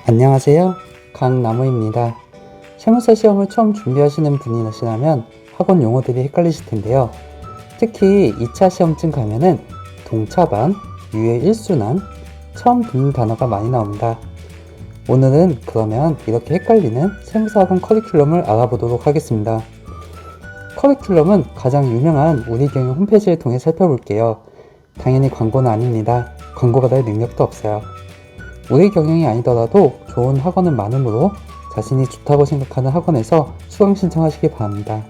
안녕하세요. 강나무입니다. 세무사 시험을 처음 준비하시는 분이시라면 학원 용어들이 헷갈리실 텐데요. 특히 2차 시험쯤 가면은 동차반, 유예 1순환, 처음 듣는 단어가 많이 나옵니다. 오늘은 그러면 이렇게 헷갈리는 세무사 학원 커리큘럼을 알아보도록 하겠습니다. 커리큘럼은 가장 유명한 우리경영 홈페이지를 통해 살펴볼게요. 당연히 광고는 아닙니다. 광고 받을 능력도 없어요. 우리 경영이 아니더라도 좋은 학원은 많으므로 자신이 좋다고 생각하는 학원에서 수강 신청하시기 바랍니다.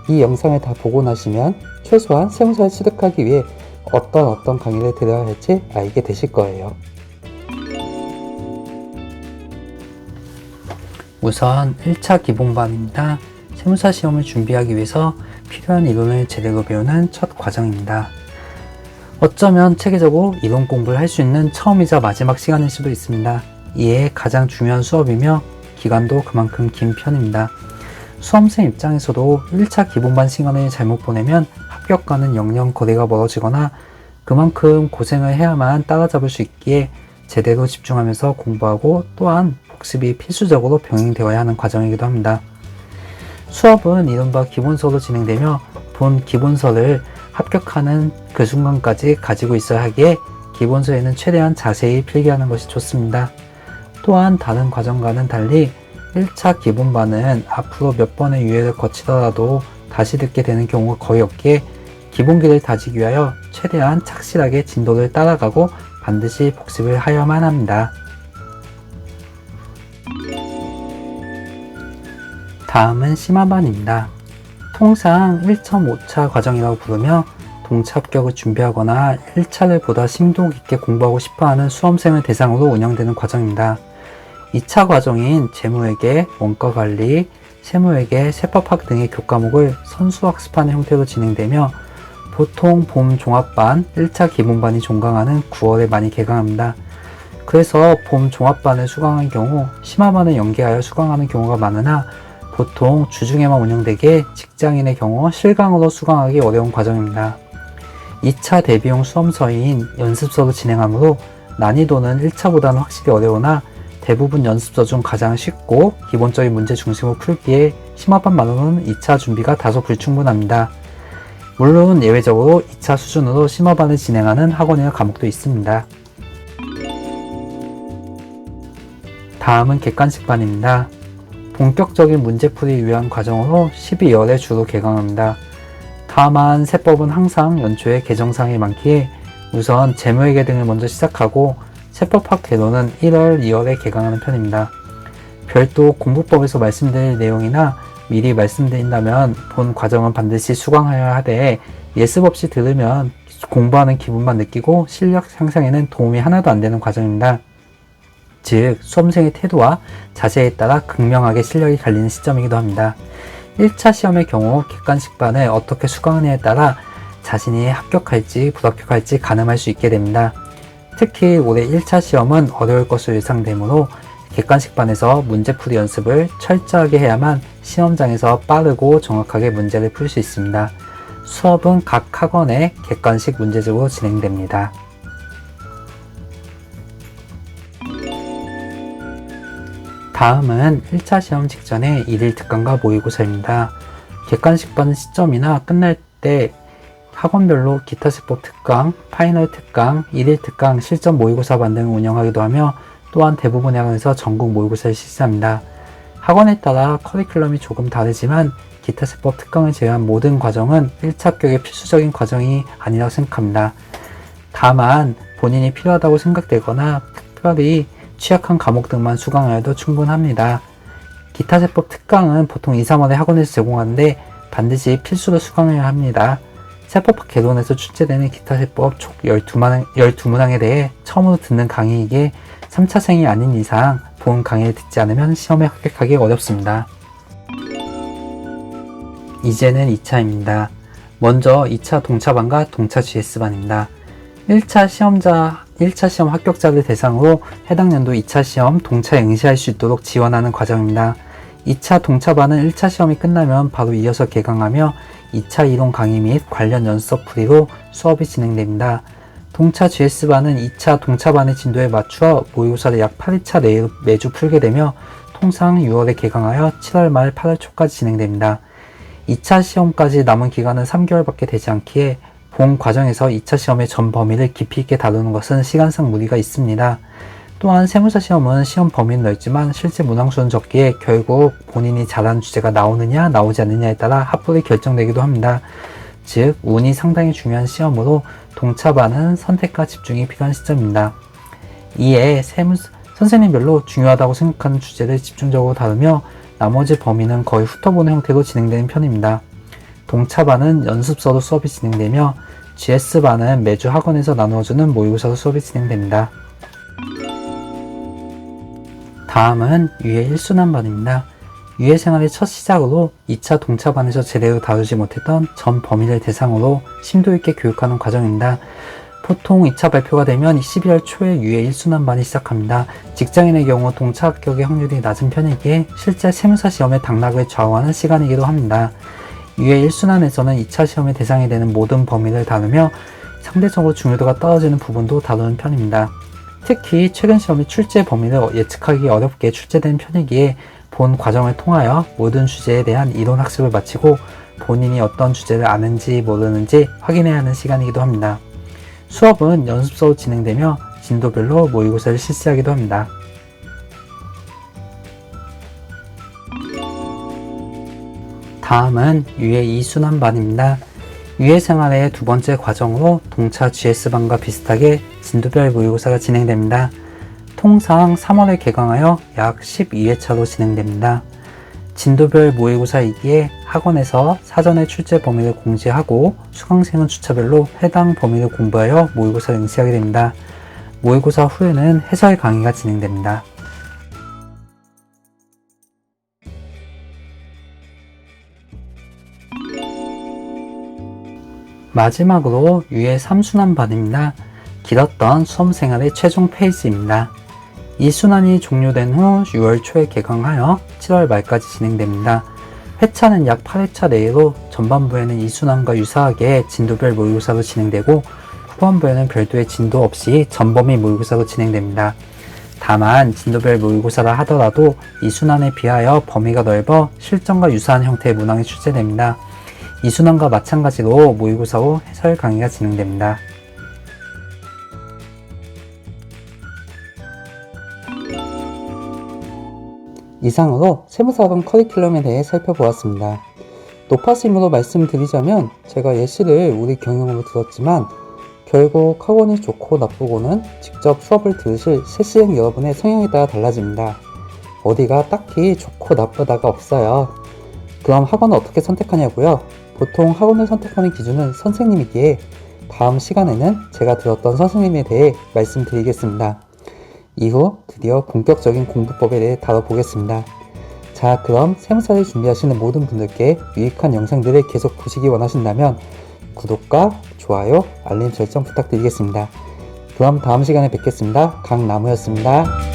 이 영상을 다 보고 나시면 최소한 세무사를 취득하기 위해 어떤 강의를 들어야 할지 알게 되실 거예요. 우선 1차 기본반입니다. 세무사 시험을 준비하기 위해서 필요한 이론을 제대로 배우는 첫 과정입니다. 어쩌면 체계적으로 이론 공부를 할 수 있는 처음이자 마지막 시간일 수도 있습니다. 이에 가장 중요한 수업이며 기간도 그만큼 긴 편입니다. 수험생 입장에서도 1차 기본반 시간을 잘못 보내면 합격과는 영영 거리가 멀어지거나 그만큼 고생을 해야만 따라잡을 수 있기에 제대로 집중하면서 공부하고 또한 복습이 필수적으로 병행되어야 하는 과정이기도 합니다. 수업은 이른바 기본서로 진행되며 본 기본서를 합격하는 그 순간까지 가지고 있어야 하기에 기본서에는 최대한 자세히 필기하는 것이 좋습니다. 또한 다른 과정과는 달리 1차 기본반은 앞으로 몇 번의 유예를 거치더라도 다시 듣게 되는 경우가 거의 없기에 기본기를 다지기 위하여 최대한 착실하게 진도를 따라가고 반드시 복습을 하여야만 합니다. 다음은 심화반입니다. 통상 1.5차 과정이라고 부르며 동차 합격을 준비하거나 1차를 보다 심도 깊게 공부하고 싶어하는 수험생을 대상으로 운영되는 과정입니다. 2차 과정인 재무회계, 원가관리, 세무회계, 세법학 등의 교과목을 선수학습하는 형태로 진행되며 보통 봄 종합반, 1차 기본반이 종강하는 9월에 많이 개강합니다. 그래서 봄 종합반을 수강한 경우 심화반을 연계하여 수강하는 경우가 많으나 보통 주중에만 운영되기에 직장인의 경우 실강으로 수강하기 어려운 과정입니다. 2차 대비용 수험서인 연습서로 진행하므로 난이도는 1차보다는 확실히 어려우나 대부분 연습서 중 가장 쉽고 기본적인 문제 중심으로 풀기에 심화반만으로는 2차 준비가 다소 불충분합니다. 물론 예외적으로 2차 수준으로 심화반을 진행하는 학원이나 과목도 있습니다. 다음은 객관식반입니다. 본격적인 문제풀이를 위한 과정으로 12월에 주로 개강합니다. 다만 세법은 항상 연초에 개정사항이 많기에 우선 재무회계 등을 먼저 시작하고 세법학 개론은 1월, 2월에 개강하는 편입니다. 별도 공부법에서 말씀드릴 내용이나 미리 말씀드린다면 본 과정은 반드시 수강하여야 하되 예습 없이 들으면 공부하는 기분만 느끼고 실력 향상에는 도움이 하나도 안 되는 과정입니다. 즉 수험생의 태도와 자세에 따라 극명하게 실력이 갈리는 시점이기도 합니다. 1차 시험의 경우 객관식반을 어떻게 수강하느냐에 따라 자신이 합격할지 불합격할지 가늠할 수 있게 됩니다. 특히 올해 1차 시험은 어려울 것으로 예상되므로 객관식반에서 문제풀이 연습을 철저하게 해야만 시험장에서 빠르고 정확하게 문제를 풀 수 있습니다. 수업은 각 학원의 객관식 문제집으로 진행됩니다. 다음은 1차 시험 직전의 일일 특강과 모의고사입니다. 객관식반 시점이나 끝날 때 학원별로 기타세법 특강, 파이널 특강, 일일 특강, 실전 모의고사반 등을 운영하기도 하며 또한 대부분의 학원에서 전국 모의고사를 실시합니다. 학원에 따라 커리큘럼이 조금 다르지만 기타세법 특강을 제외한 모든 과정은 1차 합격의 필수적인 과정이 아니라고 생각합니다. 다만 본인이 필요하다고 생각되거나 특별히 취약한 과목 등만 수강하여도 충분합니다. 기타세법 특강은 보통 2, 3월에 학원에서 제공하는데 반드시 필수로 수강해야 합니다. 세법학 개론에서 출제되는 기타세법 총 12문항에 대해 처음으로 듣는 강의이기에 3차생이 아닌 이상 본 강의를 듣지 않으면 시험에 합격하기 어렵습니다. 이제는 2차입니다. 먼저 2차 동차반과 동차 GS반입니다. 1차 시험 합격자를 대상으로 해당 연도 2차 시험 동차 응시할 수 있도록 지원하는 과정입니다. 2차 동차반은 1차 시험이 끝나면 바로 이어서 개강하며 2차 이론 강의 및 관련 연습서 풀이로 수업이 진행됩니다. 동차 GS반은 2차 동차반의 진도에 맞추어 모의고사를 약 8회차 내에 매주 풀게 되며 통상 6월에 개강하여 7월 말 8월 초까지 진행됩니다. 2차 시험까지 남은 기간은 3개월밖에 되지 않기에 본 과정에서 2차 시험의 전 범위를 깊이 있게 다루는 것은 시간상 무리가 있습니다. 또한 세무사 시험은 시험 범위는 넓지만 실제 문항수는 적기에 결국 본인이 잘하는 주제가 나오느냐 나오지 않느냐에 따라 합격이 결정되기도 합니다. 즉 운이 상당히 중요한 시험으로 동차반은 선택과 집중이 필요한 시점입니다. 이에 선생님별로 중요하다고 생각하는 주제를 집중적으로 다루며 나머지 범위는 거의 훑어보는 형태로 진행되는 편입니다. 동차반은 연습서로 수업이 진행되며 GS반은 매주 학원에서 나누어주는 모의고사로 수업이 진행됩니다. 다음은 유해 1순환반입니다. 유해 생활의 첫 시작으로 2차 동차반에서 제대로 다루지 못했던 전 범위를 대상으로 심도 있게 교육하는 과정입니다. 보통 2차 발표가 되면 12월 초에 유해 1순환반이 시작합니다. 직장인의 경우 동차 합격의 확률이 낮은 편이기에 실제 세무사 시험의 당락을 좌우하는 시간이기도 합니다. 유해 1순환에서는 2차 시험의 대상이 되는 모든 범위를 다루며 상대적으로 중요도가 떨어지는 부분도 다루는 편입니다. 특히 최근 시험의 출제 범위를 예측하기 어렵게 출제된 편이기에 본 과정을 통하여 모든 주제에 대한 이론 학습을 마치고 본인이 어떤 주제를 아는지 모르는지 확인해야 하는 시간이기도 합니다. 수업은 연습서로 진행되며 진도별로 모의고사를 실시하기도 합니다. 다음은 유해 2순환반입니다. 유해 생활의 두 번째 과정으로 동차 GS반과 비슷하게 진도별 모의고사가 진행됩니다. 통상 3월에 개강하여 약 12회차로 진행됩니다. 진도별 모의고사이기에 학원에서 사전에 출제 범위를 공지하고 수강생은 주차별로 해당 범위를 공부하여 모의고사를 응시하게 됩니다. 모의고사 후에는 해설 강의가 진행됩니다. 마지막으로 유해 3순환반입니다. 길었던 수험생활의 최종 페이지입니다. 이 순환이 종료된 후 6월 초에 개강하여 7월 말까지 진행됩니다. 회차는 약 8회차 내로 전반부에는 이 순환과 유사하게 진도별 모의고사로 진행되고 후반부에는 별도의 진도 없이 전범위 모의고사로 진행됩니다. 다만 진도별 모의고사라 하더라도 이 순환에 비하여 범위가 넓어 실전과 유사한 형태의 문항이 출제됩니다. 이 순환과 마찬가지로 모의고사 후 해설 강의가 진행됩니다. 이상으로 세무사학원 커리큘럼에 대해 살펴보았습니다. 높아심으로 말씀드리자면 제가 예시를 우리 경영으로 들었지만 결국 학원이 좋고 나쁘고는 직접 수업을 들으실 실시생 여러분의 성향에 따라 달라집니다. 어디가 딱히 좋고 나쁘다가 없어요. 그럼 학원을 어떻게 선택하냐고요? 보통 학원을 선택하는 기준은 선생님이기에 다음 시간에는 제가 들었던 선생님에 대해 말씀드리겠습니다. 이후 드디어 본격적인 공부법에 대해 다뤄보겠습니다. 자, 그럼 세무사를 준비하시는 모든 분들께 유익한 영상들을 계속 보시기 원하신다면 구독과 좋아요, 알림 설정 부탁드리겠습니다. 그럼 다음 시간에 뵙겠습니다. 강나무였습니다.